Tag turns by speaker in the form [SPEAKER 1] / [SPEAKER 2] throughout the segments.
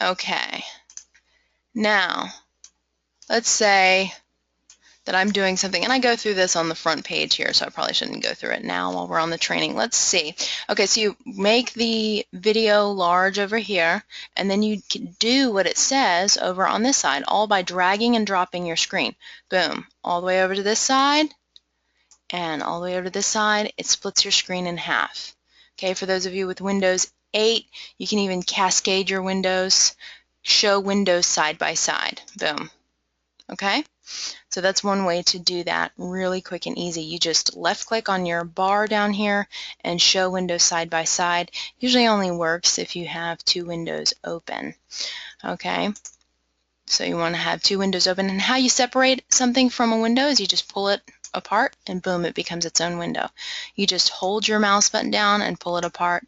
[SPEAKER 1] Okay. Now, let's say that I'm doing something, and I go through this on the front page here, so I probably shouldn't go through it now while we're on the training. Let's see. Okay, so you make the video large over here, and then you can do what it says over on this side, all by dragging and dropping your screen. Boom, all the way over to this side, and all the way over to this side. It splits your screen in half. Okay, for those of you with Windows 8, you can even cascade your windows, show windows side by side. Boom. Okay? So that's one way to do that really quick and easy. You just left click on your bar down here and show windows side by side. Usually only works if you have two windows open. Okay, so you want to have two windows open, and how you separate something from a window is you just pull it apart and boom, it becomes its own window. You just hold your mouse button down and pull it apart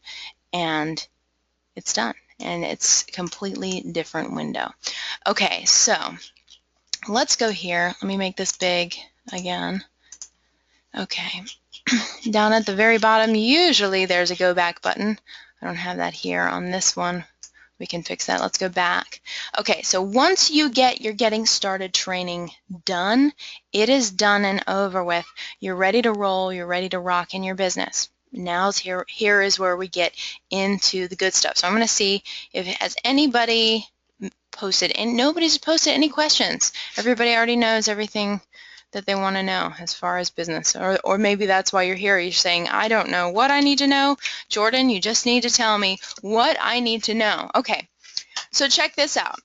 [SPEAKER 1] and it's done, and it's a completely different window. Okay, so let's go here. Let me make this big again. Okay, down at the very bottom, usually there's a go back button. I don't have that here on this one. We can fix that. Let's go back. Okay, so once you get your getting started training done, it is done and over with. You're ready to roll. You're ready to rock in your business. Now here is where we get into the good stuff. So I'm going to see if has anybody posted, and nobody's posted any questions. Everybody already knows everything that they want to know as far as business, or maybe that's why you're here. You're saying, I don't know what I need to know. Jordan, you just need to tell me what I need to know. Okay, so check this out.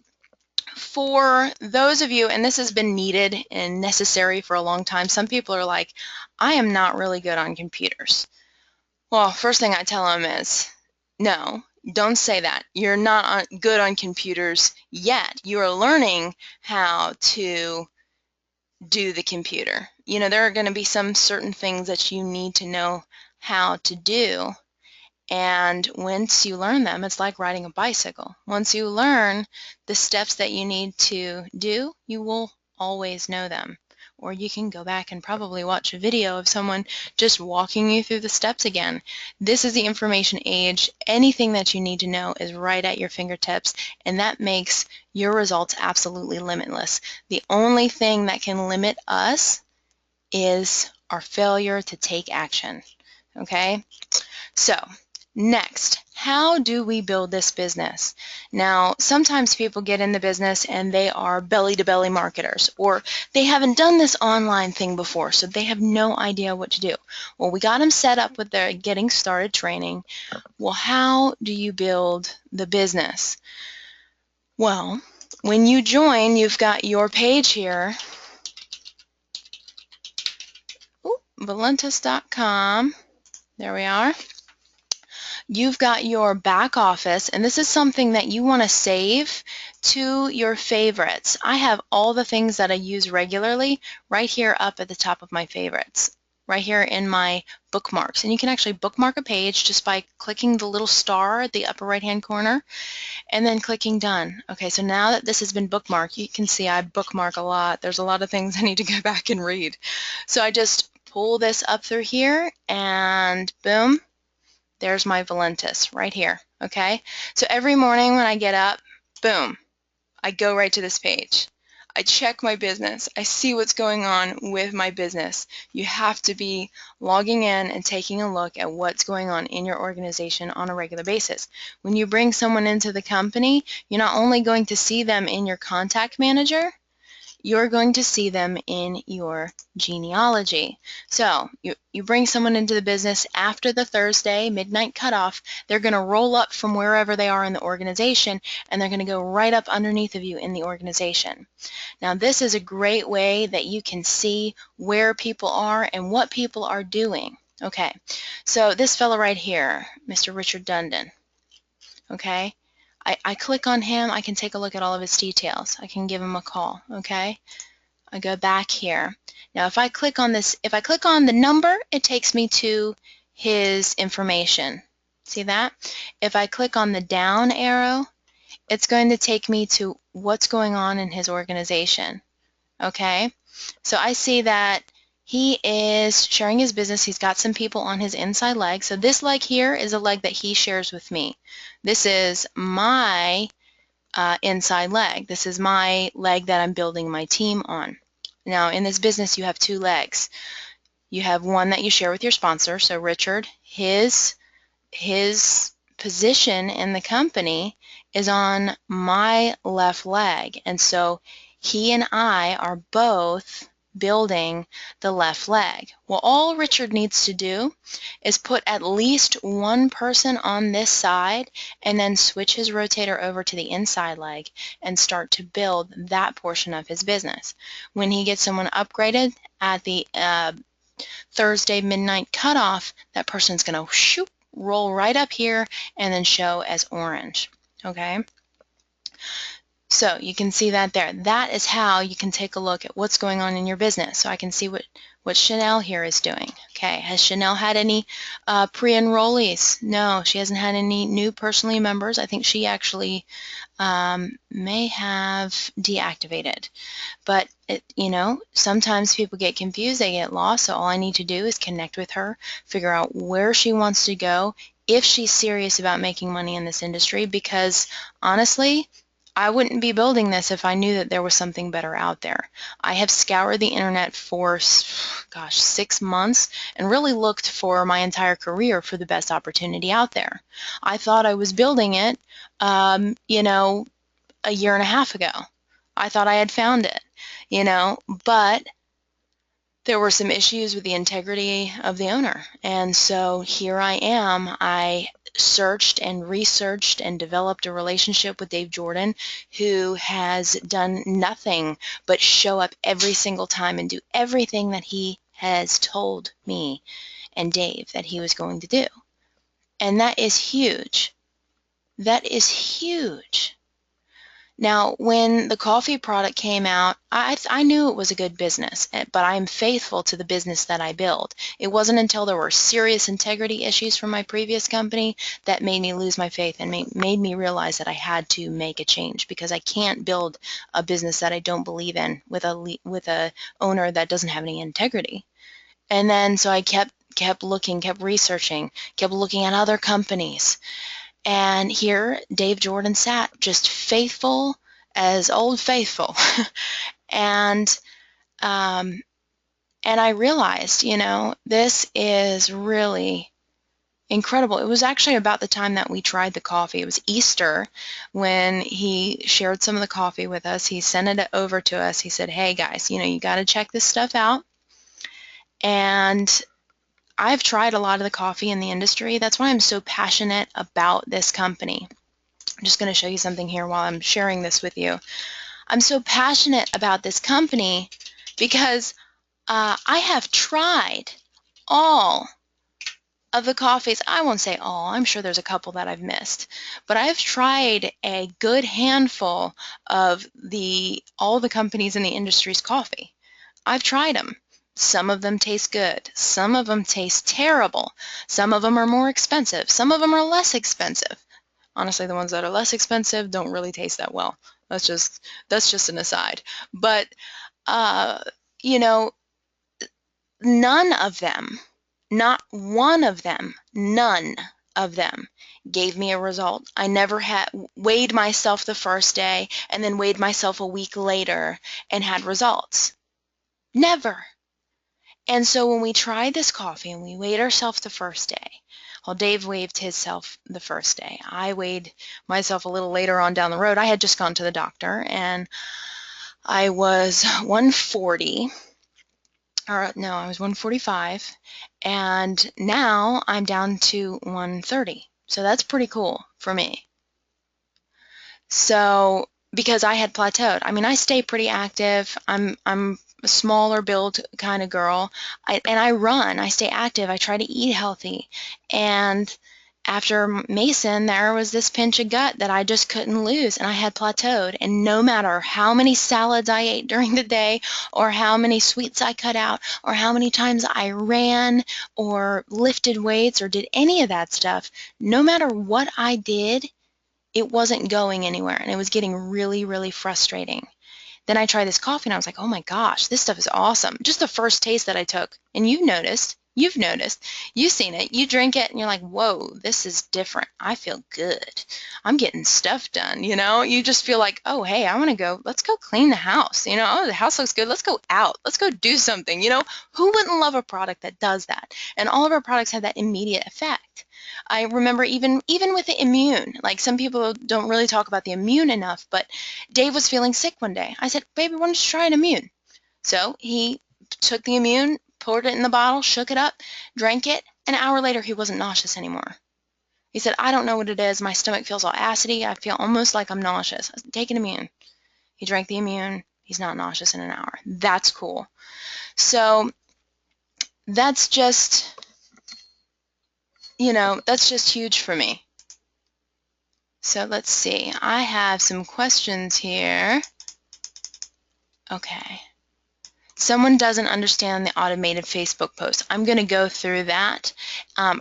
[SPEAKER 1] For those of you, and this has been needed and necessary for a long time, some people are like, I am not really good on computers. Well, first thing I tell them is, no, don't say that. You're not good on computers yet. You are learning how to do the computer. You know, there are going to be some certain things that you need to know how to do, and once you learn them, it's like riding a bicycle. Once you learn the steps that you need to do, you will always know them. Or you can go back and probably watch a video of someone just walking you through the steps again. This is the information age. Anything that you need to know is right at your fingertips, and that makes your results absolutely limitless. The only thing that can limit us is our failure to take action. Okay? So, next, how do we build this business? Now, sometimes people get in the business and they are belly-to-belly marketers, or they haven't done this online thing before, so they have no idea what to do. Well, we got them set up with their getting started training. Well, how do you build the business? Well, when you join, you've got your page here, Valentus.com. There we are. You've got your back office, and this is something that you want to save to your favorites. I have all the things that I use regularly right here up at the top of my favorites, right here in my bookmarks. And you can actually bookmark a page just by clicking the little star at the upper right-hand corner and then clicking done. Okay, so now that this has been bookmarked, you can see I bookmark a lot. There's a lot of things I need to go back and read. So I just pull this up through here and boom. There's my Valentus right here, okay? So every morning when I get up, boom, I go right to this page. I check my business. I see what's going on with my business. You have to be logging in and taking a look at what's going on in your organization on a regular basis. When you bring someone into the company, you're not only going to see them in your contact manager, you're going to see them in your genealogy. So you bring someone into the business after the Thursday midnight cutoff, they're going to roll up from wherever they are in the organization, and they're going to go right up underneath of you in the organization. Now this is a great way that you can see where people are and what people are doing. Okay, so this fellow right here, Mr. Richard Dundon, okay? I click on him, I can take a look at all of his details. I can give him a call, okay? I go back here. Now if I click on this, if I click on the number, it takes me to his information. See that? If I click on the down arrow, it's going to take me to what's going on in his organization, okay? So I see that he is sharing his business. He's got some people on his inside leg. So this leg here is a leg that he shares with me. This is my inside leg. This is my leg that I'm building my team on. Now, in this business, you have two legs. You have one that you share with your sponsor. So Richard, his position in the company is on my left leg. And so he and I are both building the left leg. Well, all Richard needs to do is put at least one person on this side and then switch his rotator over to the inside leg and start to build that portion of his business. When he gets someone upgraded at the Thursday midnight cutoff, that person's going to shoot, roll right up here and then show as orange. Okay? So you can see that there. That is how you can take a look at what's going on in your business. So I can see what Chanel here is doing. Okay, has Chanel had any pre-enrollees? No, she hasn't had any new personally members. I think she actually may have deactivated. But, sometimes people get confused, they get lost, so all I need to do is connect with her, figure out where she wants to go, if she's serious about making money in this industry, because honestly, I wouldn't be building this if I knew that there was something better out there. I have scoured the internet for, 6 months and really looked for my entire career for the best opportunity out there. I thought I was building it, a year and a half ago. I thought I had found it, but there were some issues with the integrity of the owner. And so here I am. I searched and researched and developed a relationship with Dave Jordan, who has done nothing but show up every single time and do everything that he has told me and Dave that he was going to do. And that is huge. That is huge. Now, when the coffee product came out, I knew it was a good business, but I'm faithful to the business that I build. It wasn't until there were serious integrity issues from my previous company that made me lose my faith and made me realize that I had to make a change, because I can't build a business that I don't believe in with a owner that doesn't have any integrity. And then so I kept looking, kept researching, kept looking at other companies. And here Dave Jordan sat, just faithful as Old Faithful. and I realized, this is really incredible. It was actually about the time that we tried the coffee. It was Easter when he shared some of the coffee with us. He sent it over to us. He said, hey guys, you got to check this stuff out. And I've tried a lot of the coffee in the industry. That's why I'm so passionate about this company. I'm just going to show you something here while I'm sharing this with you. I'm so passionate about this company because I have tried all of the coffees. I won't say all. I'm sure there's a couple that I've missed. But I've tried a good handful of all the companies in the industry's coffee. I've tried them. Some of them taste good. Some of them taste terrible. Some of them are more expensive. Some of them are less expensive. Honestly, the ones that are less expensive don't really taste that well. That's just an aside. But, none of them, not one of them, none of them gave me a result. I never had weighed myself the first day and then weighed myself a week later and had results. Never. And so when we tried this coffee and we weighed ourselves the first day, well, Dave weighed himself the first day. I weighed myself a little later on down the road. I had just gone to the doctor and I was 140, or no, I was 145, and now I'm down to 130. So that's pretty cool for me. So, because I had plateaued. I mean, I stay pretty active. I'm a smaller build kind of girl. And I run. I stay active. I try to eat healthy. And after Mason, there was this pinch of gut that I just couldn't lose, and I had plateaued. And no matter how many salads I ate during the day, or how many sweets I cut out, or how many times I ran or lifted weights or did any of that stuff, no matter what I did, it wasn't going anywhere, and it was getting really, really frustrating. Then I tried this coffee, and I was like, oh my gosh, this stuff is awesome. Just the first taste that I took, and you noticed, You've noticed. You've seen it. You drink it and you're like, whoa, this is different. I feel good. I'm getting stuff done, you know? You just feel like, oh, hey, I want to go, let's go clean the house. You know, oh, the house looks good. Let's go out. Let's go do something. You know, who wouldn't love a product that does that? And all of our products have that immediate effect. I remember even with the immune, like some people don't really talk about the immune enough, but Dave was feeling sick one day. I said, baby, why don't you try an immune? So he took the immune, poured it in the bottle, shook it up, drank it. An hour later, he wasn't nauseous anymore. He said, I don't know what it is. My stomach feels all acidy. I feel almost like I'm nauseous. I said, take an immune. He drank the immune. He's not nauseous in an hour. That's cool. So that's just, that's just huge for me. So let's see. I have some questions here. Okay. Someone doesn't understand the automated Facebook post. I'm going to go through that.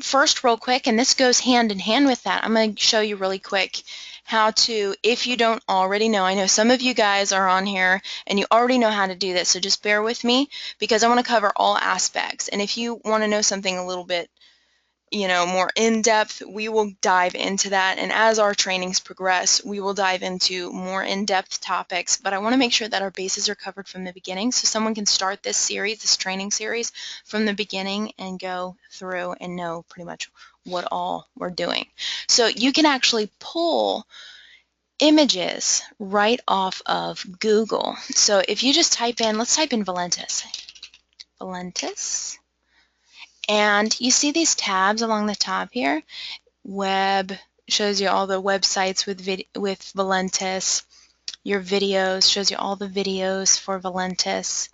[SPEAKER 1] First, real quick, and this goes hand in hand with that, I'm going to show you really quick how to, if you don't already know, I know some of you guys are on here and you already know how to do this, so just bear with me because I want to cover all aspects. And if you want to know something a little bit more in-depth, we will dive into that, and as our trainings progress, we will dive into more in-depth topics, but I want to make sure that our bases are covered from the beginning so someone can start this series, this training series, from the beginning and go through and know pretty much what all we're doing. So you can actually pull images right off of Google. So if you just type in, let's type in Valentus. Valentus. And you see these tabs along the top here. Web shows you all the websites with Valentus. Your videos shows you all the videos for Valentus.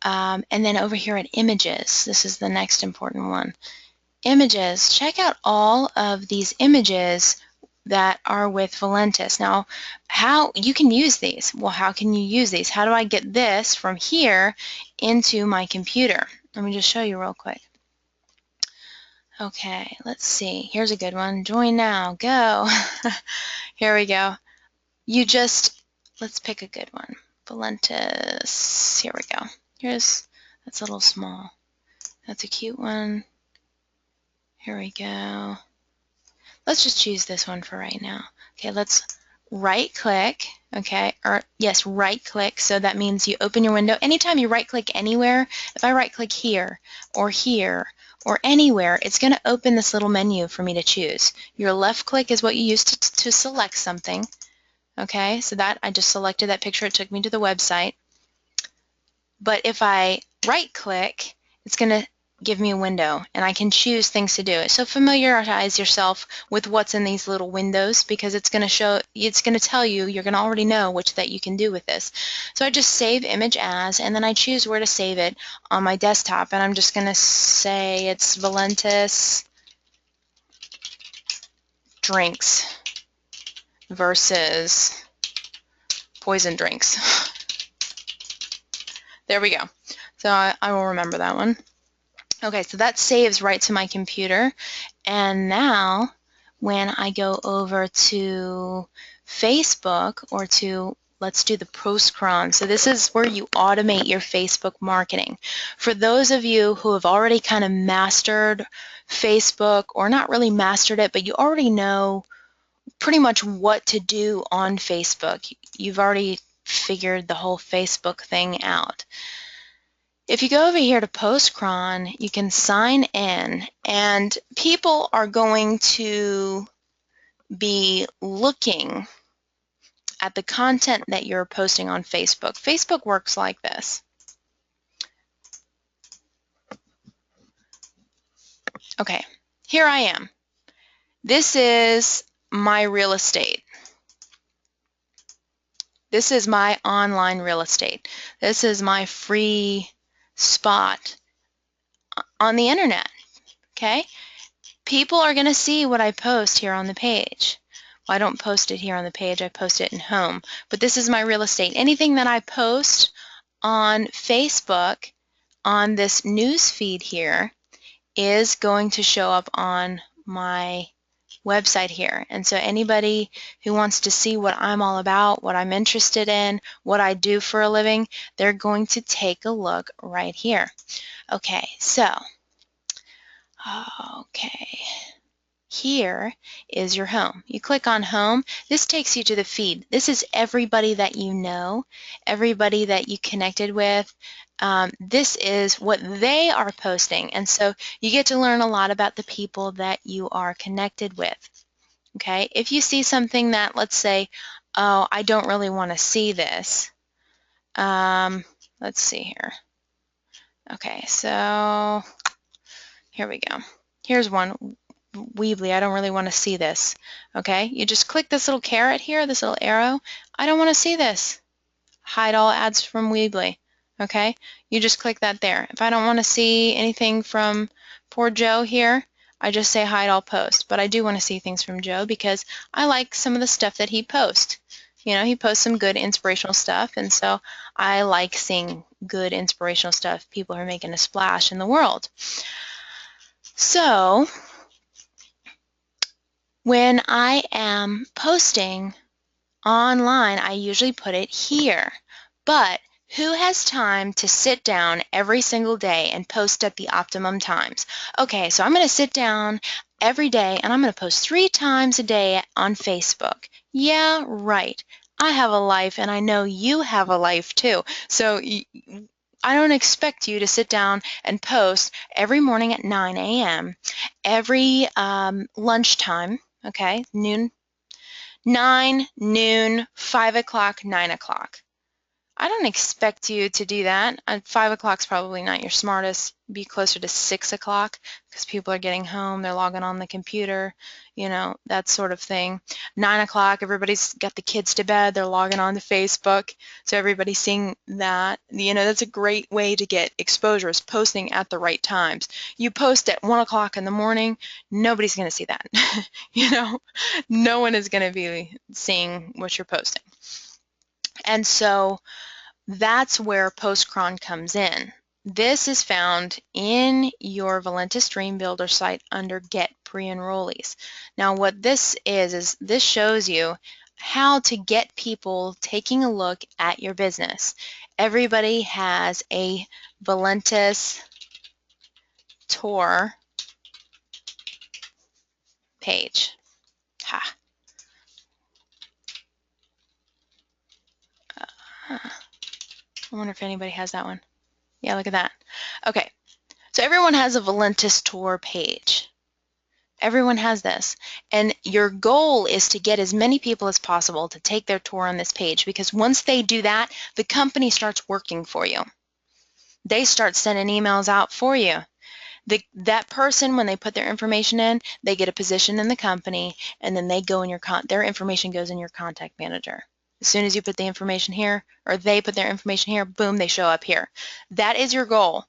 [SPEAKER 1] And then over here at images, this is the next important one. Images, check out all of these images that are with Valentus. Now, how you can use these? Well, how can you use these? How do I get this from here into my computer? Let me just show you real quick. Okay, let's see. Here's a good one. Join now. Go. Here we go. Let's pick a good one. Valentus. Here we go. That's a little small. That's a cute one. Here we go. Let's just choose this one for right now. Okay, let's right-click. Okay, or yes, right-click. So that means you open your window. Anytime you right-click anywhere, if I right-click here, or anywhere, it's going to open this little menu for me to choose. Your left click is what you use to select something. Okay, so that I just selected that picture. It took me to the website. But if I right click, it's going to give me a window and I can choose things to do. So familiarize yourself with what's in these little windows because it's going to tell you, you're going to already know that you can do with this. So I just save image as, and then I choose where to save it on my desktop, and I'm just going to say it's Valentus drinks versus poison drinks. There we go. So I will remember that one. Okay, so that saves right to my computer, and now when I go over to Facebook or to, let's do the post-cron. So this is where you automate your Facebook marketing. For those of you who have already kind of mastered Facebook, or not really mastered it, but you already know pretty much what to do on Facebook. You've already figured the whole Facebook thing out. If you go over here to Postcron, you can sign in, and people are going to be looking at the content that you're posting on Facebook. Facebook works like this. Okay, here I am. This is my real estate. This is my online real estate. This is my free spot on the internet. Okay? People are going to see what I post here on the page. Well, I don't post it here on the page, I post it in home. But this is my real estate. Anything that I post on Facebook on this news feed here is going to show up on my website here. And so anybody who wants to see what I'm all about, what I'm interested in, what I do for a living, they're going to take a look right here. Okay, so Okay. Here is your home. You click on home. This takes you to the feed. This is everybody that you know, everybody that you connected with. This is what they are posting. And so you get to learn a lot about the people that you are connected with. Okay, if you see something that, let's say, oh, I don't really want to see this. Let's see here. Okay, so here we go. Here's one. Weebly, I don't really want to see this. Okay, you just click this little caret here, this little arrow. I don't want to see this. Hide all ads from Weebly. Okay, you just click that there. If I don't want to see anything from poor Joe here, I just say hide all posts. But I do want to see things from Joe because I like some of the stuff that he posts. You know, he posts some good inspirational stuff, and so I like seeing good inspirational stuff, people who are making a splash in the world. So when I am posting online, I usually put it here. But who has time to sit down every single day and post at the optimum times? Okay, so I'm going to sit down every day and I'm going to post 3 times a day on Facebook. Yeah, right. I have a life and I know you have a life too. So I don't expect you to sit down and post every morning at 9 a.m., every lunchtime, okay, noon, 9, noon, 5 o'clock, 9 o'clock. I don't expect you to do that. 5 o'clock's probably not your smartest. Be closer to 6 o'clock because people are getting home, they're logging on the computer, you know, that sort of thing. 9 o'clock, everybody's got the kids to bed, they're logging on to Facebook, so everybody's seeing that. You know, that's a great way to get exposure, is posting at the right times. You post at 1 o'clock in the morning, nobody's going to see that. You know, no one is going to be seeing what you're posting. And so that's where Postcron comes in. This is found in your Valentus Dream Builder site under Get Pre-Enrollees. Now what this is this shows you how to get people taking a look at your business. Everybody has a Valentus tour page. Ha. I wonder if anybody has that one. Yeah, look at that. Okay, so everyone has a Valentus tour page. Everyone has this. And your goal is to get as many people as possible to take their tour on this page, because once they do that, the company starts working for you. They start sending emails out for you. That person, when they put their information in, they get a position in the company, and then they go in their information goes in your contact manager. As soon as you put the information here, or they put their information here, boom, they show up here. That is your goal.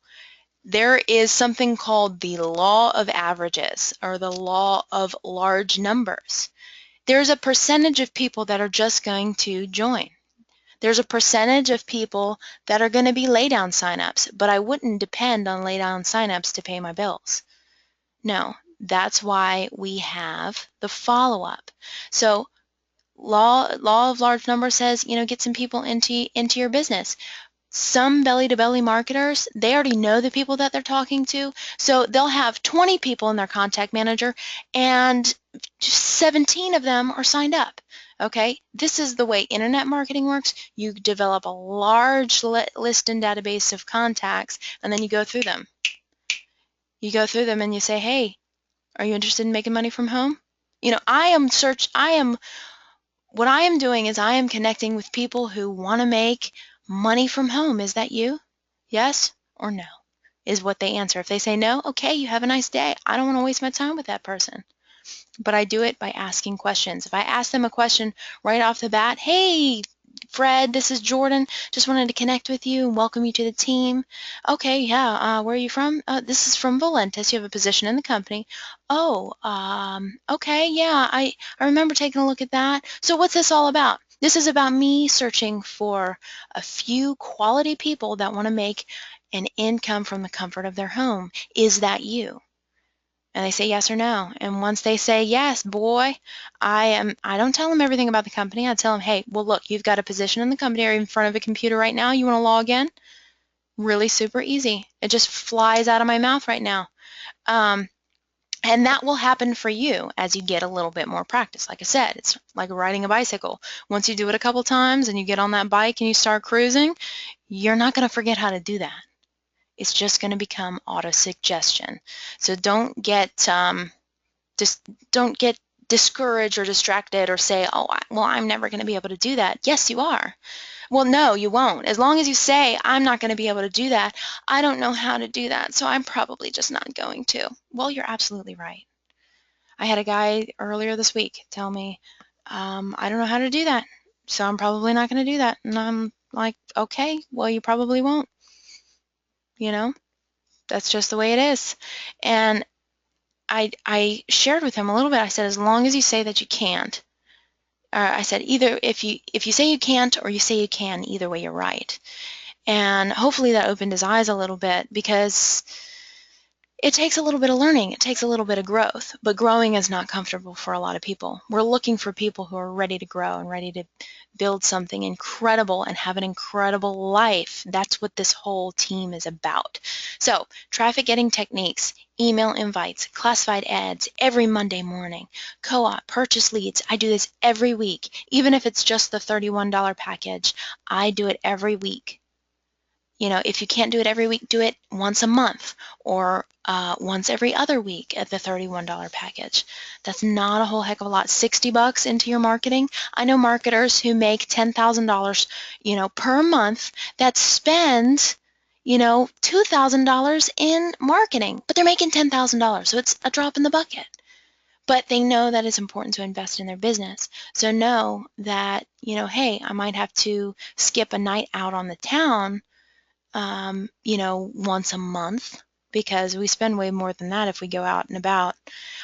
[SPEAKER 1] There is something called the law of averages, or the law of large numbers. There's a percentage of people that are just going to join. There's a percentage of people that are going to be laydown signups, but I wouldn't depend on laydown signups to pay my bills. No, that's why we have the follow-up. So law of large numbers says, you know, get some people into your business. Some belly-to-belly marketers, they already know the people that they're talking to, so they'll have 20 people in their contact manager and 17 of them are signed up. Okay, this is the way internet marketing works. You develop a large list and database of contacts, and then you go through them. You go through them and you say, hey, are you interested in making money from home? You know, what I am doing is I am connecting with people who want to make money from home. Is that you? Yes or no is what they answer. If they say no, okay, you have a nice day. I don't want to waste my time with that person. But I do it by asking questions. If I ask them a question right off the bat, hey, Fred, this is Jordan. Just wanted to connect with you and welcome you to the team. Okay, yeah, where are you from? This is from Valentus. You have a position in the company. Oh, okay, yeah, I remember taking a look at that. So what's this all about? This is about me searching for a few quality people that want to make an income from the comfort of their home. Is that you? And they say yes or no. And once they say yes, boy, I don't tell them everything about the company. I tell them, hey, well, look, you've got a position in the company or in front of a computer right now. You want to log in? Really super easy. It just flies out of my mouth right now. And that will happen for you as you get a little bit more practice. Like I said, it's like riding a bicycle. Once you do it a couple times and you get on that bike and you start cruising, you're not going to forget how to do that. It's just going to become auto-suggestion. So don't get discouraged or distracted or say, oh, well, I'm never going to be able to do that. Yes, you are. Well, no, you won't. As long as you say, I'm not going to be able to do that, I don't know how to do that, so I'm probably just not going to. Well, you're absolutely right. I had a guy earlier this week tell me, I don't know how to do that, so I'm probably not going to do that. And I'm like, okay, well, you probably won't. You know, that's just the way it is. And I shared with him a little bit. I said, as long as you say that you can't, I said, either if you say you can't or you say you can, either way, you're right. And hopefully that opened his eyes a little bit, because it takes a little bit of learning. It takes a little bit of growth, but growing is not comfortable for a lot of people. We're looking for people who are ready to grow and ready to build something incredible and have an incredible life. That's what this whole team is about. So, traffic getting techniques, email invites, classified ads every Monday morning, co-op, purchase leads. I do this every week. Even if it's just the $31 package, I do it every week. You know, if you can't do it every week, do it once a month or once every other week at the $31 package. That's not a whole heck of a lot. $60 into your marketing. I know marketers who make $10,000, per month that spend, $2,000 in marketing, but they're making $10,000, so it's a drop in the bucket. But they know that it's important to invest in their business. So know that, hey, I might have to skip a night out on the town once a month, because we spend way more than that if we go out and about.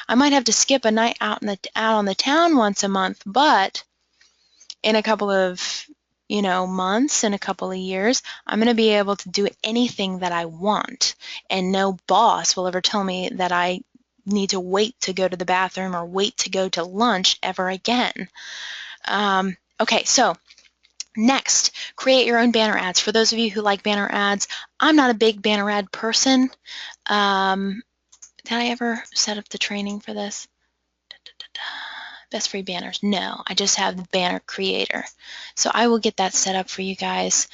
[SPEAKER 1] I might have to skip a night out on the town once a month, but in a couple of months, in a couple of years, I'm going to be able to do anything that I want, and no boss will ever tell me that I need to wait to go to the bathroom or wait to go to lunch ever again. Okay, so next, create your own banner ads. For those of you who like banner ads, I'm not a big banner ad person. Did I ever set up the training for this? Best free banners. No, I just have the banner creator. So I will get that set up for you guys.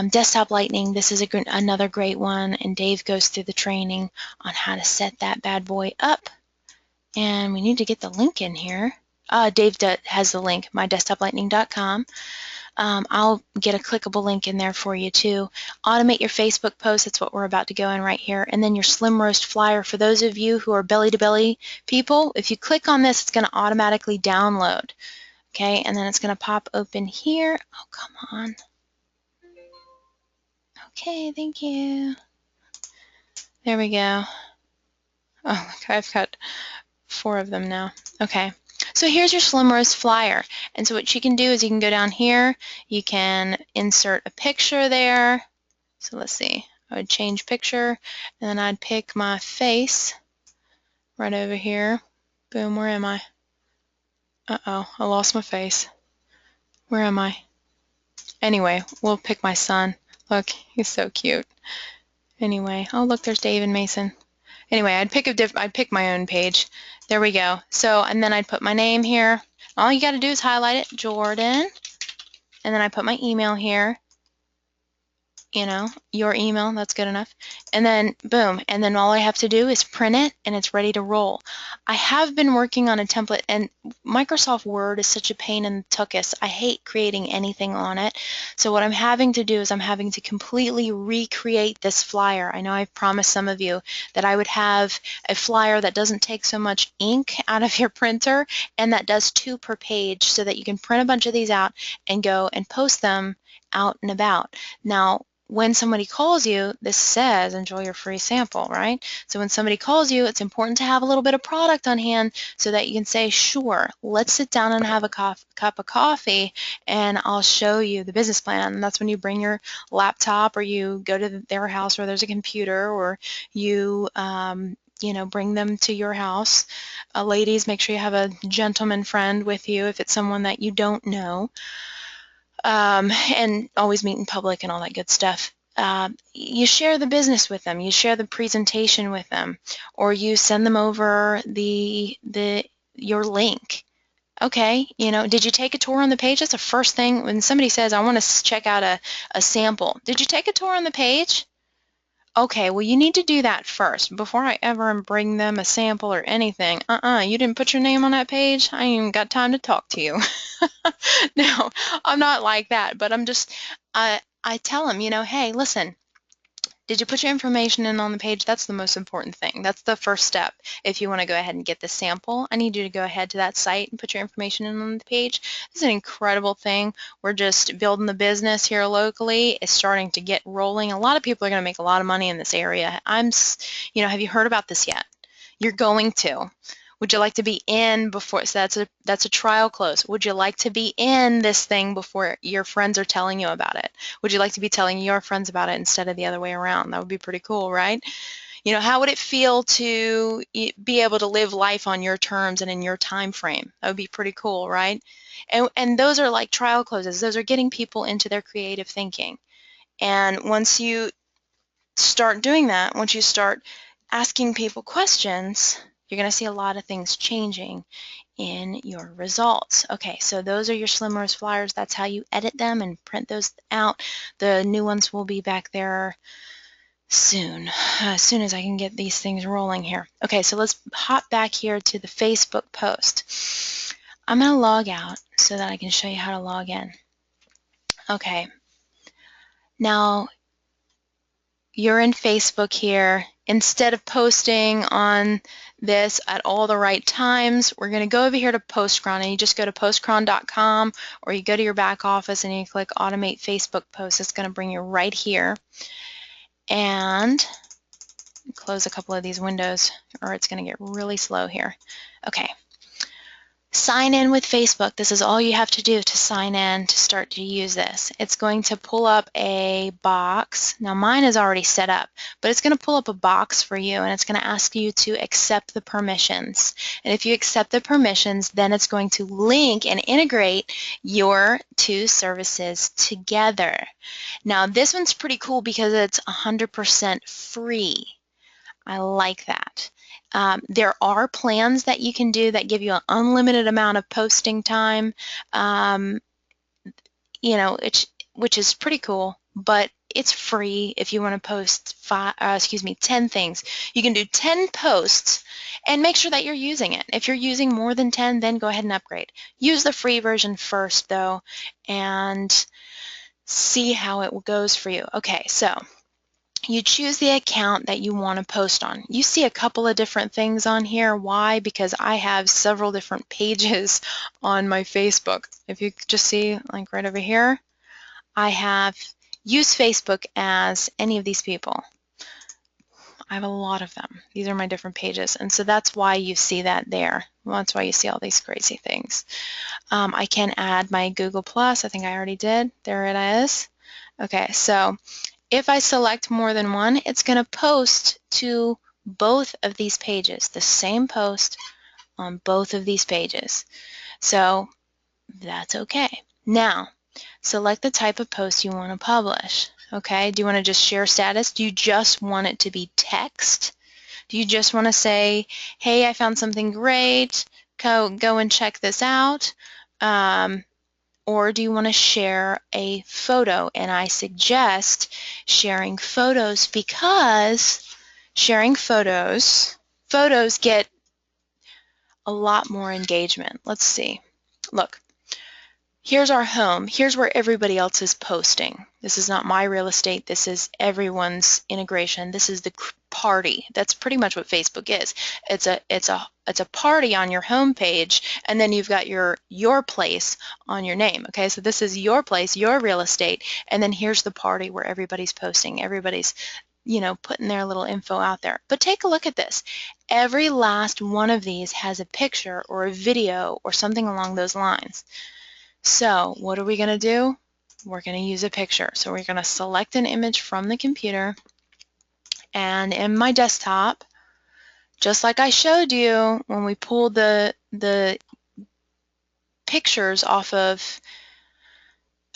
[SPEAKER 1] Desktop Lightning, this is another great one, and Dave goes through the training on how to set that bad boy up. And we need to get the link in here. Dave has the link, mydesktoplightning.com. I'll get a clickable link in there for you too. Automate your Facebook post. That's what we're about to go in right here. And then your Slim Roast flyer. For those of you who are belly-to-belly people, if you click on this, it's going to automatically download. Okay, and then it's going to pop open here. Oh, come on. Okay, thank you. There we go. Oh, look, I've got 4 of them now. Okay. So here's your Slim Roast flyer. And so what you can do is you can go down here, you can insert a picture there. So let's see, I would change picture, and then I'd pick my face right over here. Boom, where am I? Uh-oh, I lost my face. Where am I? Anyway, we'll pick my son. Look, he's so cute. Anyway, oh look, there's Dave and Mason. Anyway, I'd pick my own page. There we go. So, and then I'd put my name here. All you got to do is highlight it, Jordan, and then I put my email here. Your email, that's good enough. And then boom, and then all I have to do is print it and it's ready to roll. I have been working on a template, and Microsoft Word is such a pain in the tuchus. I hate creating anything on it. So what I'm having to do is I'm having to completely recreate this flyer. I know I've promised some of you that I would have a flyer that doesn't take so much ink out of your printer and that does 2 per page, so that you can print a bunch of these out and go and post them out and about. Now, when somebody calls you, this says enjoy your free sample, right? So when somebody calls you, it's important to have a little bit of product on hand so that you can say, sure, let's sit down and have a cup of coffee and I'll show you the business plan. And that's when you bring your laptop, or you go to their house where there's a computer, or you bring them to your house. Ladies, make sure you have a gentleman friend with you if it's someone that you don't know. And always meet in public and all that good stuff. you share the business with them, you share the presentation with them, or you send them over your link. Okay, did you take a tour on the page? That's the first thing when somebody says, I want to check out a sample. Did you take a tour on the page? Okay, well, you need to do that first before I ever bring them a sample or anything. You didn't put your name on that page? I ain't even got time to talk to you. No, I'm not like that, but I tell them, hey, listen, did you put your information in on the page? That's the most important thing. That's the first step. If you want to go ahead and get the sample, I need you to go ahead to that site and put your information in on the page. This is an incredible thing. We're just building the business here locally. It's starting to get rolling. A lot of people are going to make a lot of money in this area. Have you heard about this yet? You're going to. Would you like to be in before? So that's a trial close. Would you like to be in this thing before your friends are telling you about it? Would you like to be telling your friends about it instead of the other way around? That would be pretty cool, right? How would it feel to be able to live life on your terms and in your time frame? That would be pretty cool, right? And those are like trial closes. Those are getting people into their creative thinking. And once you start doing that, once you start asking people questions, you're going to see a lot of things changing in your results. Okay, so those are your Slimmer's flyers. That's how you edit them and print those out. The new ones will be back there soon, as soon as I can get these things rolling here. Okay, so let's hop back here to the Facebook post. I'm going to log out so that I can show you how to log in. Okay, now you're in Facebook here. Instead of posting on this at all the right times, we're going to go over here to Postcron, and you just go to postcron.com, or you go to your back office and you click Automate Facebook Posts. It's going to bring you right here. And close a couple of these windows, or it's going to get really slow here. Okay. Sign in with Facebook. This is all you have to do to sign in to start to use this. It's going to pull up a box. Now mine is already set up, but it's going to pull up a box for you, and it's going to ask you to accept the permissions. And if you accept the permissions, then it's going to link and integrate your two services together. Now this one's pretty cool because it's 100% free. I like that. There are plans that you can do that give you an unlimited amount of posting time, which is pretty cool, but it's free if you want to post 10 things. You can do 10 posts and make sure that you're using it. If you're using more than 10, then go ahead and upgrade. Use the free version first, though, and see how it goes for you. Okay, so you choose the account that you want to post on. You see a couple of different things on here. Why? Because I have several different pages on my Facebook. If you just see, like right over here, I have used Facebook as any of these people. I have a lot of them. These are my different pages, and so that's why you see that there. Well, that's why you see all these crazy things. I can add my Google Plus. I think I already did. There it is. Okay, so if I select more than one, it's going to post to both of these pages, the same post on both of these pages. So that's okay. Now, select the type of post you want to publish. Okay, do you want to just share status? Do you just want it to be text? Do you just want to say, hey, I found something great, go and check this out? Or do you want to share a photo? And I suggest sharing photos because sharing photos get a lot more engagement. Let's see. Look, here's our home. Here's where everybody else is posting. This is not my real estate. This is everyone's integration. This is the party. That's pretty much what Facebook is. It's a party on your home page, and then you've got your place on your name. Okay, so this is your place, your real estate, and then here's the party where everybody's posting. Everybody's putting their little info out there. But take a look at this. Every last one of these has a picture or a video or something along those lines. So what are we going to do? We're going to use a picture. So we're going to select an image from the computer, and in my desktop, just like I showed you when we pulled the pictures off of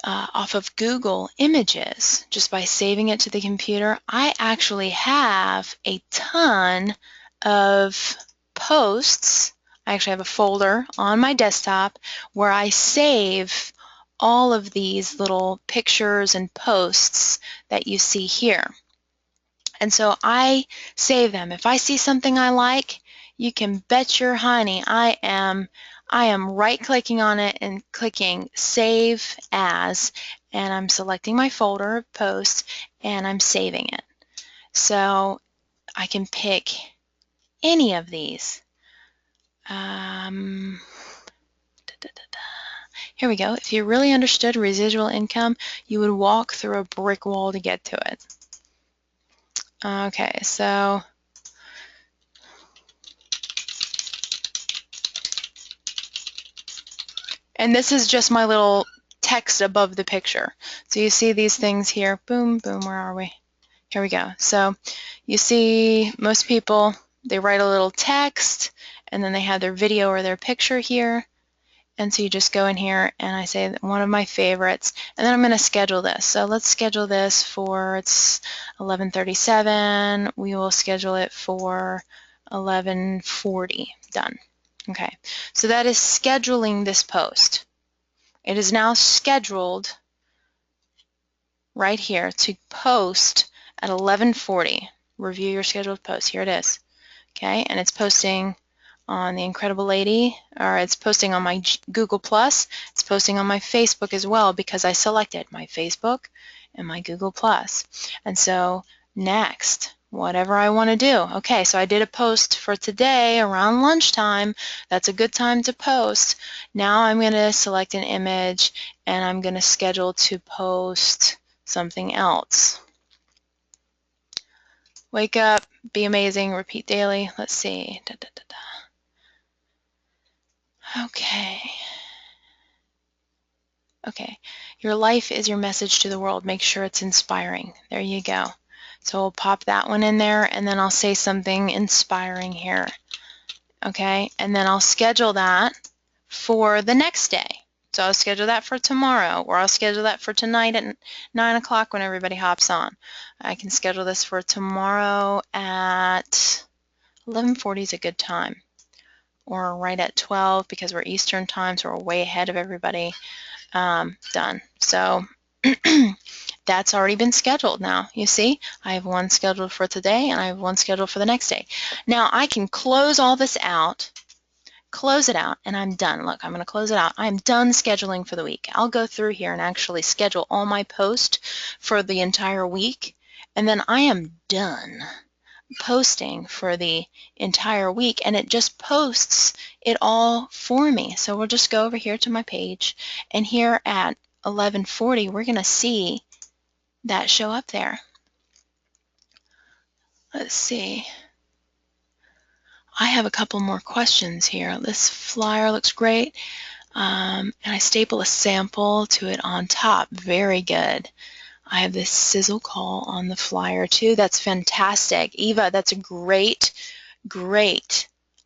[SPEAKER 1] off of Google Images, just by saving it to the computer, I actually have a ton of posts. I actually have a folder on my desktop where I save all of these little pictures and posts that you see here. And so I save them. If I see something I like, you can bet your honey I am right-clicking on it and clicking Save As, and I'm selecting my folder of posts and I'm saving it. So I can pick any of these. Here we go. If you really understood residual income, you would walk through a brick wall to get to it. Okay, so and this is just my little text above the picture. So you see these things here. Boom, boom, where are we? Here we go. So you see most people, they write a little text and then they have their video or their picture here. And so you just go in here and I say one of my favorites, and then I'm going to schedule this. So let's schedule this for, it's 11:37. We will schedule it for 11:40. Done. Okay, so that is scheduling this post. It is now scheduled right here to post at 11:40. Review your scheduled post. Here it is. Okay, and it's posting on the Incredible Lady, or it's posting on my Google+. It's posting on my Facebook as well because I selected my Facebook and my Google+. And so next, whatever I want to do. Okay, so I did a post for today around lunchtime. That's a good time to post. Now I'm going to select an image and I'm going to schedule to post something else. Wake up, be amazing, repeat daily. Let's see. Okay. Okay. Your life is your message to the world. Make sure it's inspiring. There you go. So we'll pop that one in there, and then I'll say something inspiring here. Okay. And then I'll schedule that for the next day. So I'll schedule that for tomorrow, or I'll schedule that for tonight at 9 o'clock when everybody hops on. I can schedule this for tomorrow at 11:40 is a good time. Or right at 12 because we're Eastern time, so we're way ahead of everybody. Done. So that's already been scheduled now. You see, I have one scheduled for today and I have one scheduled for the next day. Now I can close all this out, close it out, and I'm done. Look, I'm going to close it out. I'm done scheduling for the week. I'll go through here and actually schedule all my posts for the entire week, and then I am done posting for the entire week, and it just posts it all for me. So we'll just go over here to my page, and here at 11:40 we're going to see that show up there. Let's see. I have a couple more questions here. This flyer looks great, and I staple a sample to it on top. Very good. I have this sizzle call on the flyer too. That's fantastic. Eva, that's a great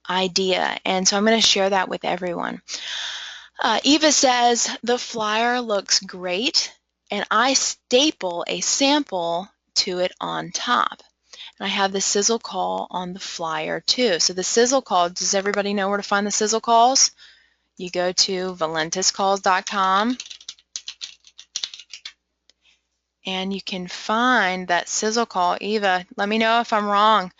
[SPEAKER 1] idea. And so I'm going to share that with everyone. Eva says, the flyer looks great, and I staple a sample to it on top. And I have the sizzle call on the flyer too. So the sizzle call, does everybody know where to find the sizzle calls? You go to valentuscalls.com. and you can find that sizzle call. Eva, let me know if I'm wrong,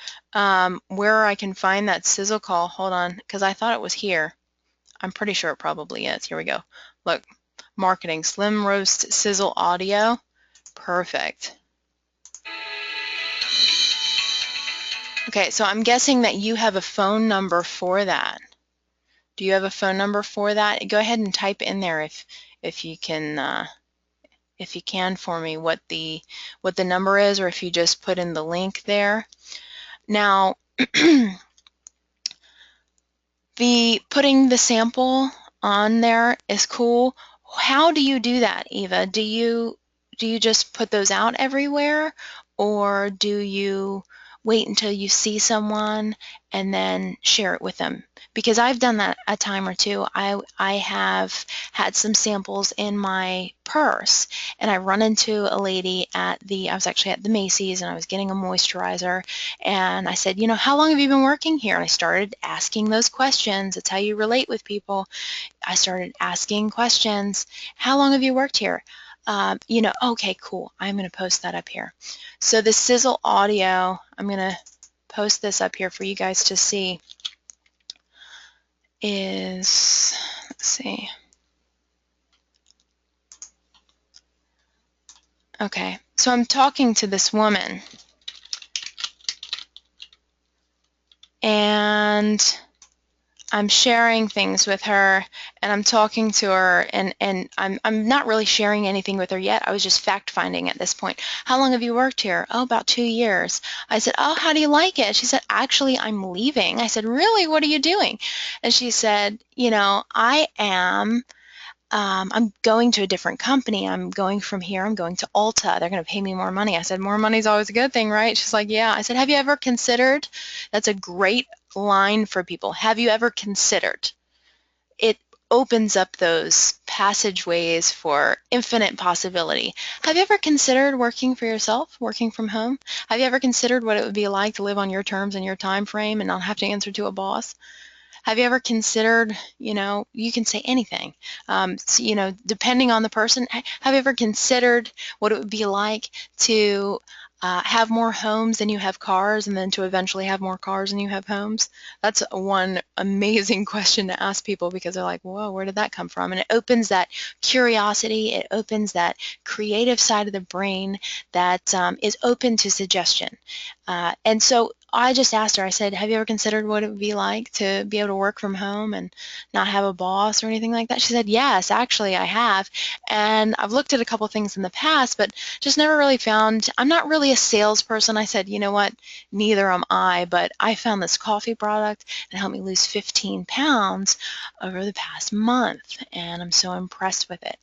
[SPEAKER 1] where I can find that sizzle call. Hold on, because I thought it was here. I'm pretty sure it probably is. Here we go. Look, marketing, slim roast sizzle audio. Perfect. Okay, so I'm guessing that you have a phone number for that. Do you have a phone number for that? Go ahead and type in there if you can. If you can for me what the number is, or if you just put in the link there. Now the putting the sample on there is cool. How do you do that, Eva? Do you just put those out everywhere, or do you wait until you see someone and then share it with them. Because I've done that a time or two. I have had some samples in my purse, and I run into a lady I was actually at the Macy's, and I was getting a moisturizer, and I said, how long have you been working here? And I started asking those questions. It's how you relate with people. I started asking questions. How long have you worked here? Okay, cool. I'm going to post that up here. So the sizzle audio, I'm going to post this up here for you guys to see, let's see. Okay, so I'm talking to this woman, and I'm sharing things with her, and I'm talking to her, and I'm not really sharing anything with her yet. I was just fact-finding at this point. How long have you worked here? Oh, about 2 years. I said, oh, how do you like it? She said, actually, I'm leaving. I said, really? What are you doing? And she said, I'm going to a different company. I'm going from here. I'm going to Ulta. They're going to pay me more money. I said, more money is always a good thing, right? She's like, yeah. I said, have you ever considered? That's a great line for people. Have you ever considered? It opens up those passageways for infinite possibility. Have you ever considered working for yourself, working from home? Have you ever considered what it would be like to live on your terms and your time frame and not have to answer to a boss? Have you ever considered, you can say anything, depending on the person, have you ever considered what it would be like to have more homes than you have cars, and then to eventually have more cars than you have homes? That's one amazing question to ask people, because they're like, whoa, where did that come from? And it opens that curiosity, it opens that creative side of the brain that is open to suggestion. And so I just asked her, I said, have you ever considered what it would be like to be able to work from home and not have a boss or anything like that? She said, yes, actually I have. And I've looked at a couple things in the past, but just never really found, I'm not really a salesperson. I said, you know what, neither am I, but I found this coffee product and it helped me lose 15 pounds over the past month, and I'm so impressed with it.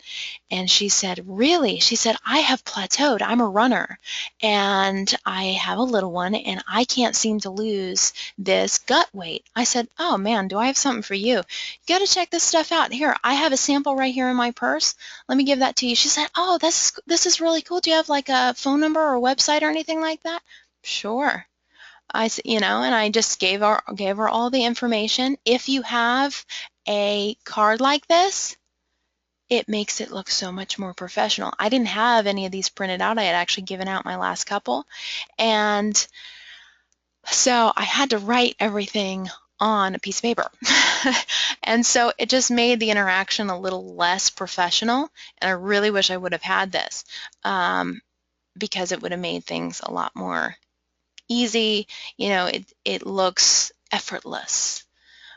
[SPEAKER 1] And she said, really? She said, I have plateaued. I'm a runner, and I have a little one, and I can't seem to lose this gut weight. I said, oh man, do I have something for you? You got to check this stuff out. Here, I have a sample right here in my purse. Let me give that to you. She said, oh, this is really cool. Do you have like a phone number or a website or anything like that? Sure. I said, and I just gave her all the information. If you have a card like this, it makes it look so much more professional. I didn't have any of these printed out. I had actually given out my last couple. And so I had to write everything on a piece of paper. And so it just made the interaction a little less professional. And I really wish I would have had this, because it would have made things a lot more easy. It looks effortless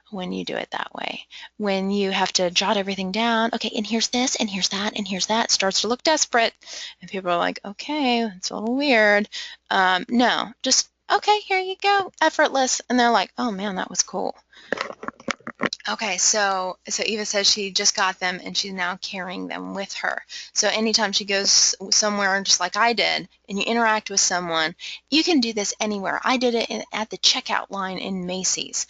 [SPEAKER 1] when you do it that way. When you have to jot everything down, okay, and here's this, and here's that, and here's that, it starts to look desperate, and people are like, okay, it's a little weird. No, just, okay, here you go, effortless, and they're like, oh man, that was cool. Okay, so Eva says she just got them and she's now carrying them with her. So anytime she goes somewhere, just like I did, and you interact with someone, you can do this anywhere. I did it at the checkout line in Macy's.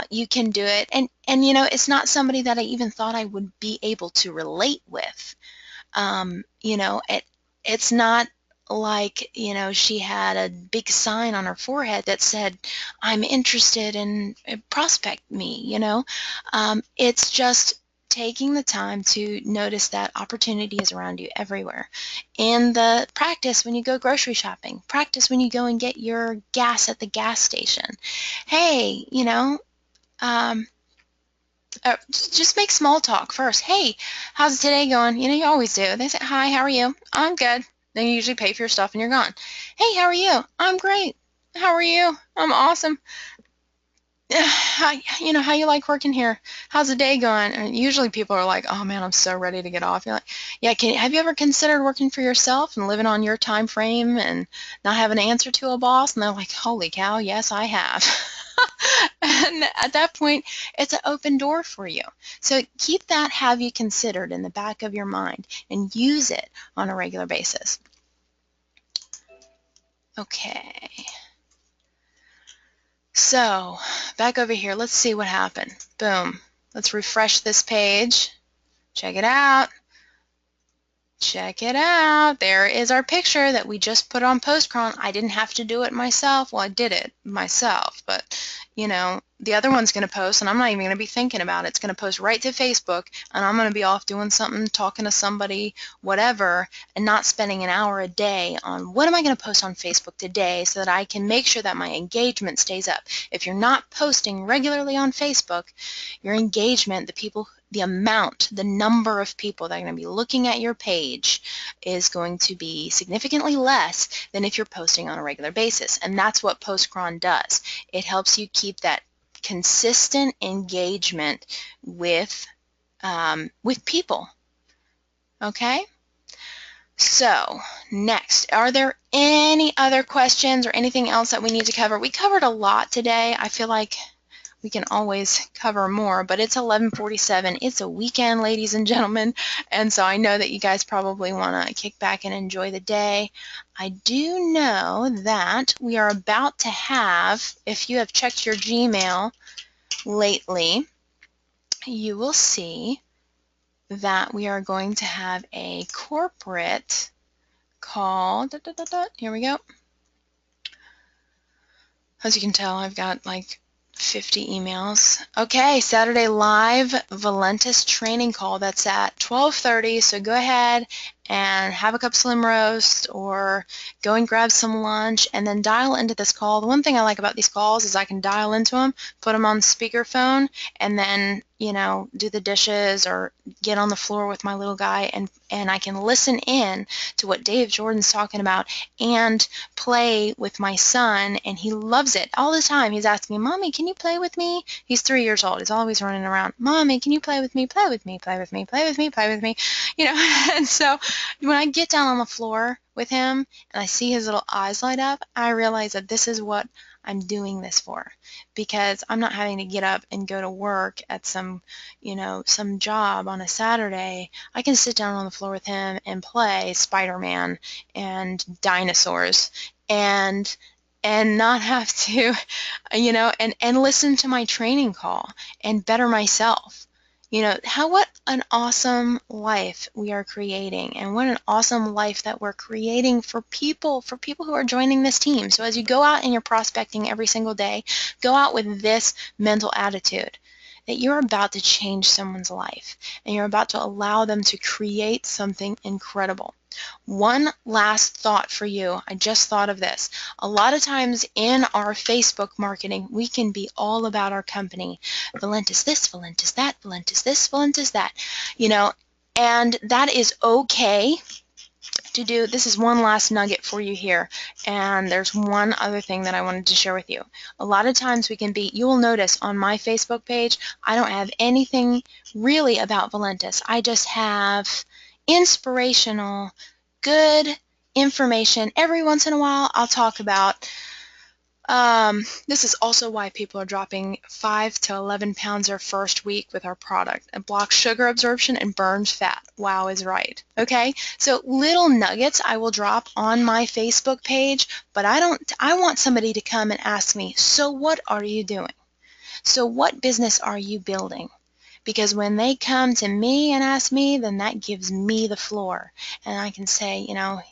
[SPEAKER 1] You can do it, and it's not somebody that I even thought I would be able to relate with. It's not like, she had a big sign on her forehead that said, I'm interested in prospect me, It's just taking the time to notice that opportunity is around you everywhere. And the practice when you go grocery shopping, practice when you go and get your gas at the gas station. Hey, just make small talk first. Hey, how's today going? You always do. They say, hi, how are you? I'm good. Then you usually pay for your stuff and you're gone. Hey, how are you? I'm great. How are you? I'm awesome. How you like working here? How's the day going? And usually people are like, oh man, I'm so ready to get off. You're like, yeah, have you ever considered working for yourself and living on your time frame and not having to answer to a boss? And they're like, holy cow, yes, I have. And at that point, it's an open door for you. So keep that have you considered in the back of your mind and use it on a regular basis. Okay. So back over here, let's see what happened. Boom. Let's refresh this page. Check it out. Check it out. There is our picture that we just put on Postcron. I didn't have to do it myself. Well, I did it myself, but you know, the other one's going to post, and I'm not even going to be thinking about it. It's going to post right to Facebook, and I'm going to be off doing something, talking to somebody, whatever, and not spending an hour a day on what am I going to post on Facebook today so that I can make sure that my engagement stays up. If you're not posting regularly on Facebook, your engagement, the amount, the number of people that are going to be looking at your page is going to be significantly less than if you're posting on a regular basis. And that's what Postcron does. It helps you keep that consistent engagement with people. Okay? So, next, are there any other questions or anything else that we need to cover? We covered a lot today. I feel like we can always cover more, but it's 11:47. It's a weekend, ladies and gentlemen, and so I know that you guys probably want to kick back and enjoy the day. I do know that we are about to have, if you have checked your Gmail lately, you will see that we are going to have a corporate call. Here we go. As you can tell, I've got like 50 emails. Okay, Saturday live Valentus training call. That's at 12:30, so go ahead and have a cup of Slim Roast or go and grab some lunch and then dial into this call. The one thing I like about these calls is I can dial into them, put them on speakerphone, and then, you know, do the dishes or get on the floor with my little guy and I can listen in to what Dave Jordan's talking about and play with my son, and he loves it all the time. He's asking, Mommy, can you play with me? He's 3 years old. He's always running around, Mommy, can you play with me? Play with me, play with me, play with me, play with me. You know, and so when I get down on the floor with him and I see his little eyes light up, I realize that this is what I'm doing this for, because I'm not having to get up and go to work at some job on a Saturday. I can sit down on the floor with him and play Spider-Man and dinosaurs and not have to, and listen to my training call and better myself. What an awesome life we are creating, and what an awesome life that we're creating for people who are joining this team. So as you go out and you're prospecting every single day, go out with this mental attitude that you're about to change someone's life and you're about to allow them to create something incredible. One last thought for you. I just thought of this. A lot of times in our Facebook marketing, we can be all about our company. Valentus this, Valentus that, Valentus this, Valentus that, and that is okay to do. This is one last nugget for you here, and there's one other thing that I wanted to share with you. A lot of times you will notice on my Facebook page, I don't have anything really about Valentus. I just have inspirational, good information. Every once in a while, I'll talk about this is also why people are dropping 5 to 11 pounds their first week with our product. It blocks sugar absorption and burns fat. Wow is right. Okay? So little nuggets I will drop on my Facebook page, but I want somebody to come and ask me, so what are you doing? So what business are you building? Because when they come to me and ask me, then that gives me the floor. And I can say,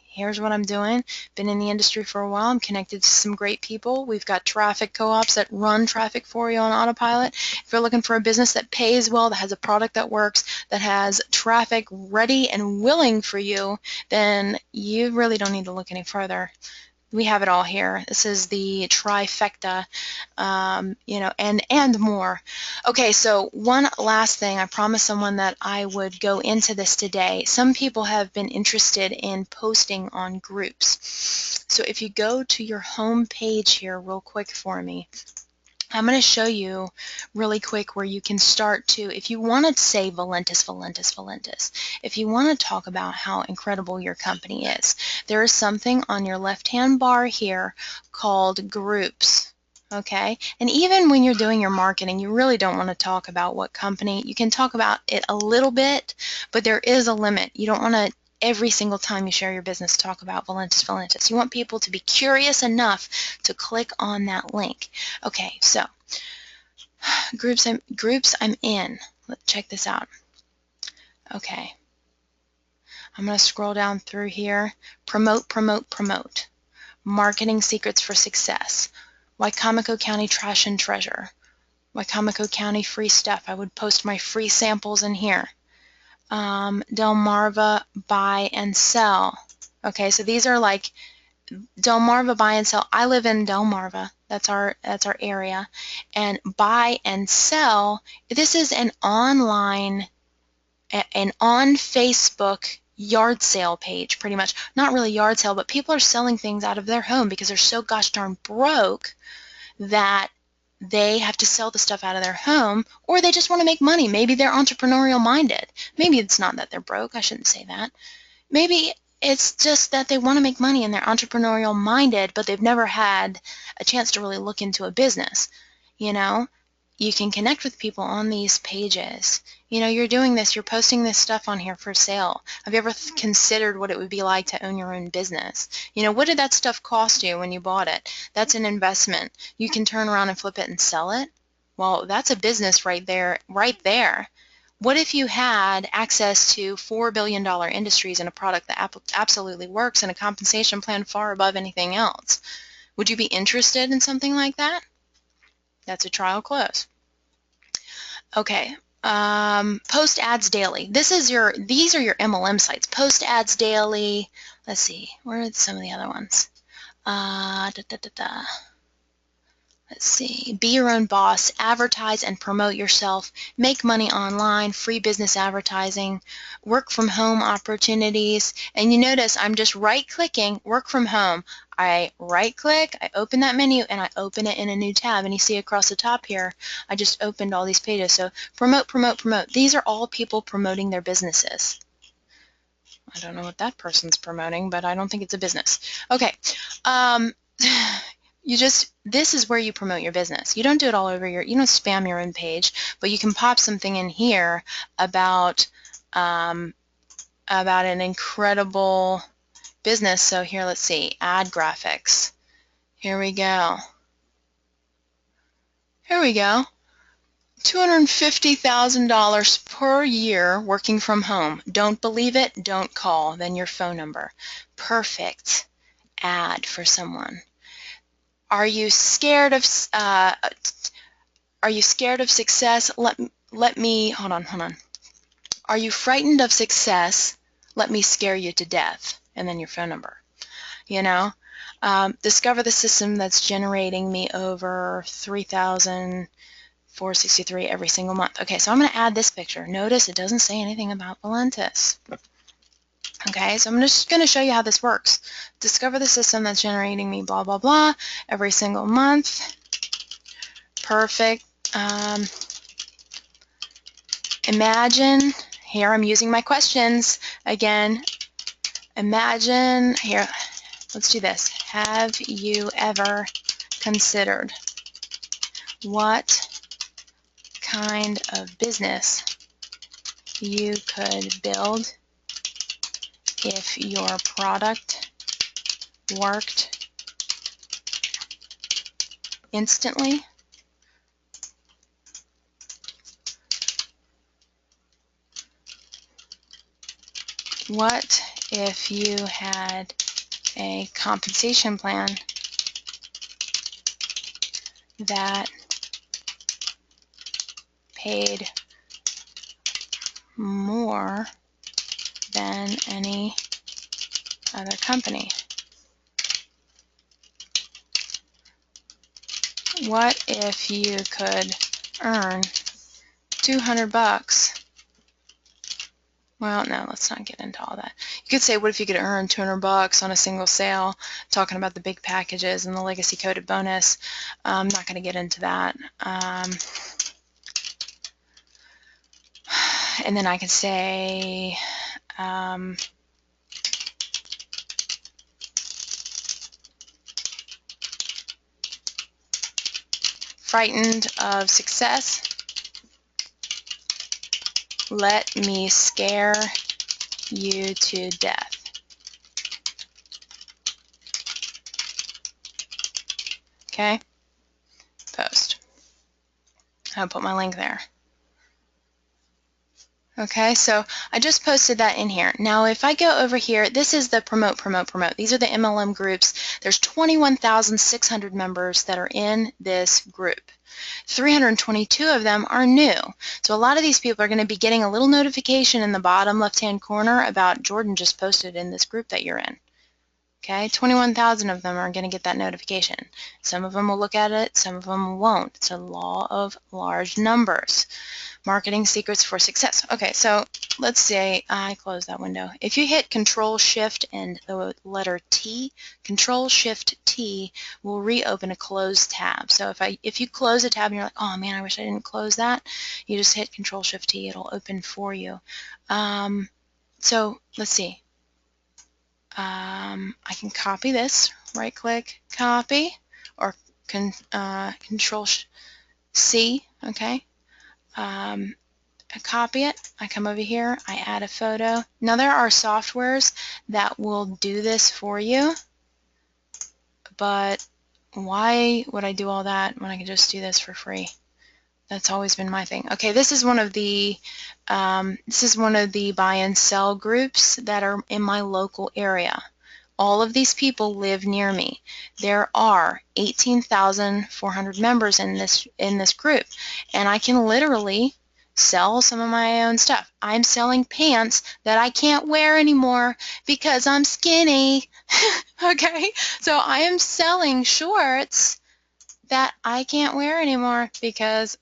[SPEAKER 1] here's what I'm doing. Been in the industry for a while. I'm connected to some great people. We've got traffic co-ops that run traffic for you on autopilot. If you're looking for a business that pays well, that has a product that works, that has traffic ready and willing for you, then you really don't need to look any further. We have it all here. This is the trifecta, and more. Okay, so one last thing. I promised someone that I would go into this today. Some people have been interested in posting on groups. So if you go to your home page here real quick for me, I'm going to show you really quick where you can start to, if you want to say Valentus, Valentus, Valentus, if you want to talk about how incredible your company is, there is something on your left-hand bar here called groups. Okay, and even when you're doing your marketing, you really don't want to talk about what company. You can talk about it a little bit, but there is a limit. You don't want to every single time you share your business, talk about Valentus, Valentus. You want people to be curious enough to click on that link. Okay, so groups I'm in. Let's check this out. Okay. I'm going to scroll down through here. Promote, promote, promote. Marketing secrets for success. Wicomico County trash and treasure. Wicomico County free stuff. I would post my free samples in here. Delmarva buy and sell. Okay, so these are like Delmarva buy and sell. I live in Delmarva. That's our area. And buy and sell, this is an online, an on Facebook yard sale page, pretty much. Not really yard sale, but people are selling things out of their home because they're so gosh darn broke that they have to sell the stuff out of their home, or they just want to make money. Maybe they're entrepreneurial minded. Maybe it's not that they're broke. I shouldn't say that. Maybe it's just that they want to make money and they're entrepreneurial minded, but they've never had a chance to really look into a business. You know, you can connect with people on these pages. You know, you're doing this, you're posting this stuff on here for sale. Have you ever considered what it would be like to own your own business? You know, what did that stuff cost you when you bought it? That's an investment. You can turn around and flip it and sell it. Well, that's a business right there, right there. What if you had access to $4 billion industries and a product that absolutely works and a compensation plan far above anything else? Would you be interested in something like that? That's a trial close. Okay, post ads daily. These are your MLM sites. Post ads daily. Let's see, where are some of the other ones? Let's see, be your own boss, advertise and promote yourself, make money online, free business advertising, work from home opportunities, and you notice I'm just right-clicking, work from home. I right-click, I open that menu, and I open it in a new tab, and you see across the top here, I just opened all these pages. So promote, promote, promote. These are all people promoting their businesses. I don't know what that person's promoting, but I don't think it's a business. Okay. This is where you promote your business. You don't do it all over you don't spam your own page, but you can pop something in here about an incredible business. So here, let's see, ad graphics. Here we go. Here we go. $250,000 per year working from home. Don't believe it? Don't call. Then your phone number. Perfect ad for someone. Are you scared of success? Let me hold on. Are you frightened of success? Let me scare you to death. And then your phone number. You know, discover the system that's generating me over 3,463 every single month. Okay, so I'm going to add this picture. Notice it doesn't say anything about Valentus. Okay, so I'm just going to show you how this works. Discover the system that's generating me blah, blah, blah every single month. Perfect. Imagine, here I'm using my questions again. Imagine, here, let's do this. Have you ever considered what kind of business you could build if your product worked instantly? What if you had a compensation plan that paid more than any other company? What if you could earn $200? Well, no, let's not get into all that. You could say, what if you could earn $200 on a single sale, talking about the big packages and the legacy coded bonus. I'm not going to get into that. And then I could say, frightened of success? Let me scare you to death. Okay, post. I'll put my link there. Okay, so I just posted that in here. Now if I go over here, this is the promote. These are the MLM groups. There's 21,600 members that are in this group. 322 of them are new. So a lot of these people are going to be getting a little notification in the bottom left-hand corner about Jordan just posted in this group that you're in. Okay, 21,000 of them are going to get that notification. Some of them will look at it, some of them won't. It's a law of large numbers. Marketing secrets for success. Okay, so let's say I close that window. If you hit Control Shift and the letter T, Control Shift T will reopen a closed tab. So if you close a tab and you're like, oh man, I wish I didn't close that, you just hit Control Shift T. It'll open for you. So let's see. I can copy this. Right click, copy, or Control C. Okay. I copy it, I come over here, I add a photo. Now there are softwares that will do this for you, but why would I do all that when I can just do this for free? That's always been my thing. Okay, this is one of the buy and sell groups that are in my local area. All of these people live near me. There are 18,400 members in this group, and I can literally sell some of my own stuff. I'm selling pants that I can't wear anymore because I'm skinny. Okay, so I am selling shorts that I can't wear anymore because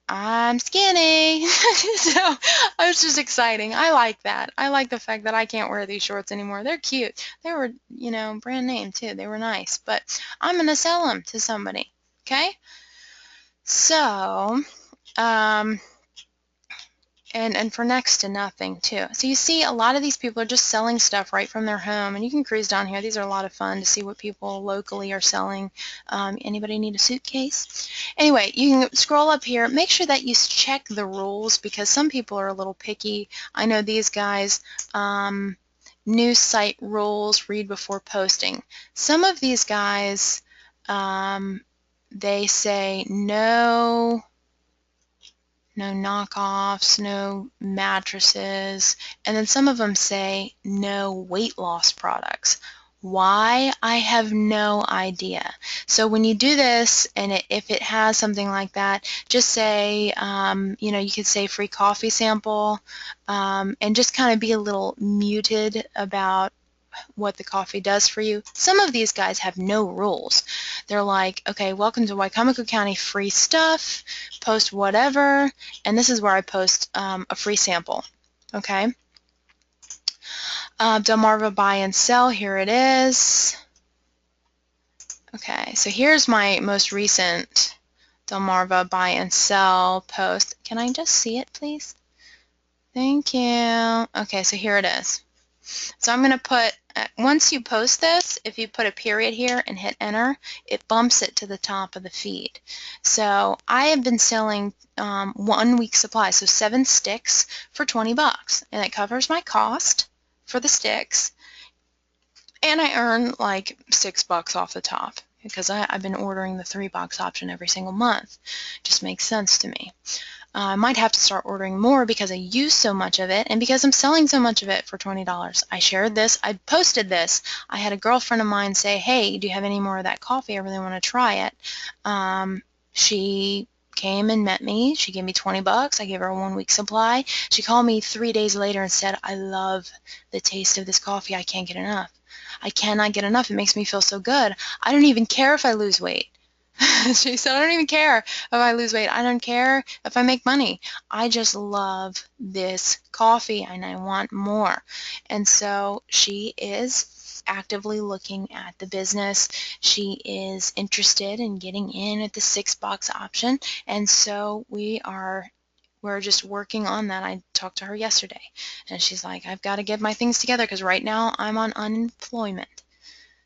[SPEAKER 1] I'm skinny. So it's just exciting. I like that. I like the fact that I can't wear these shorts anymore. They're cute. They were, you know, brand name too. They were nice, but I'm going to sell them to somebody. Okay? So, and for next to nothing too. So you see a lot of these people are just selling stuff right from their home, and you can cruise down here. These are a lot of fun to see what people locally are selling. Anybody need a suitcase? Anyway, you can scroll up here. Make sure that you check the rules because some people are a little picky. I know these guys, news site rules, read before posting. Some of these guys, they say no knockoffs, no mattresses, and then some of them say no weight loss products. Why? I have no idea. So when you do this, and if it has something like that, just say, you know, you could say free coffee sample, and just kind of be a little muted about what the coffee does for you. Some of these guys have no rules. They're like, okay, welcome to Wicomico County, free stuff, post whatever, and this is where I post a free sample. Okay. Delmarva buy and sell, here it is. Okay, so here's my most recent Delmarva buy and sell post. Can I just see it, please? Thank you. Okay, so here it is. So I'm going to put, once you post this, if you put a period here and hit enter, it bumps it to the top of the feed. So I have been selling 1 week supply, so 7 sticks for 20 bucks, and it covers my cost for the sticks, and I earn like 6 bucks off the top because I've been ordering the 3-box option every single month. It just makes sense to me. I might have to start ordering more because I use so much of it and because I'm selling so much of it for $20. I shared this. I posted this. I had a girlfriend of mine say, hey, do you have any more of that coffee? I really want to try it. She came and met me. She gave me 20 bucks. I gave her a 1 week supply. She called me 3 days later and said, I love the taste of this coffee. I can't get enough. I cannot get enough. It makes me feel so good. I don't even care if I lose weight. She said, I don't even care if I lose weight. I don't care if I make money. I just love this coffee and I want more. And so she is actively looking at the business. She is interested in getting in at the 6-box option. And so we're just working on that. I talked to her yesterday and she's like, I've got to get my things together because right now I'm on unemployment.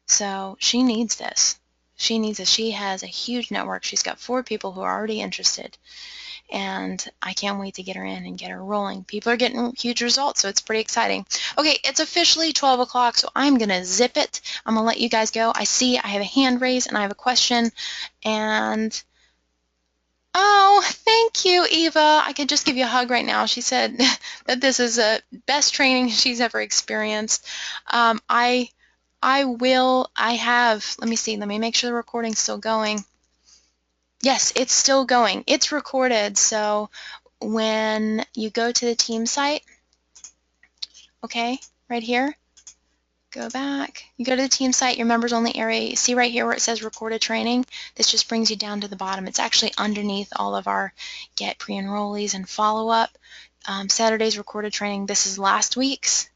[SPEAKER 1] So she needs this. She needs it. She has a huge network. She's got 4 people who are already interested. and I can't wait to get her in and get her rolling. People are getting huge results, so it's pretty exciting. Okay, it's officially 12 o'clock, so I'm going to zip it. I'm going to let you guys go. I see I have a hand raised and I have a question, and oh, thank you, Eva. I could just give you a hug right now. She said that this is the best training she's ever experienced. I have, let me see, let me make sure the recording's still going. Yes, it's still going. It's recorded, so when you go to the team site, okay, right here, go back. You go to the team site, your members only area, you see right here where it says recorded training? This just brings you down to the bottom. It's actually underneath all of our get pre-enrollees and follow-up. Saturday's recorded training, this is last week's.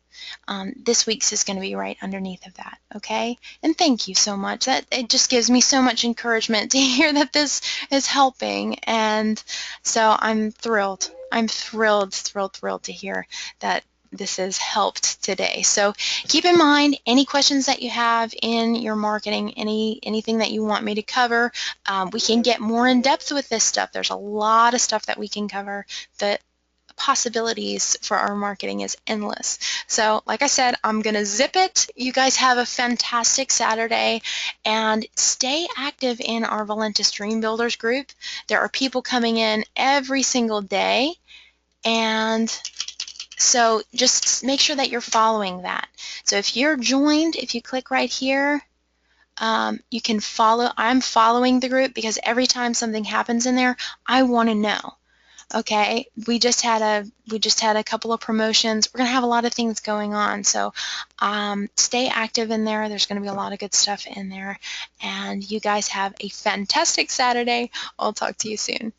[SPEAKER 1] This week's is going to be right underneath of that, okay? And thank you so much. That it just gives me so much encouragement to hear that this is helping, and so I'm thrilled. I'm thrilled to hear that this has helped today. So keep in mind any questions that you have in your marketing, anything that you want me to cover. We can get more in depth with this stuff. There's a lot of stuff that we can cover. The possibilities for our marketing is endless. So like I said, I'm gonna zip it. You guys have a fantastic Saturday, and stay active in our Valentus Dream Builders group. There are people coming in every single day, and so just make sure that you're following that. So if you're joined, if you click right here, you can follow. I'm following the group because every time something happens in there, I want to know. Okay, we just had a couple of promotions. We're gonna have a lot of things going on, so stay active in there. There's gonna be a lot of good stuff in there, and you guys have a fantastic Saturday. I'll talk to you soon.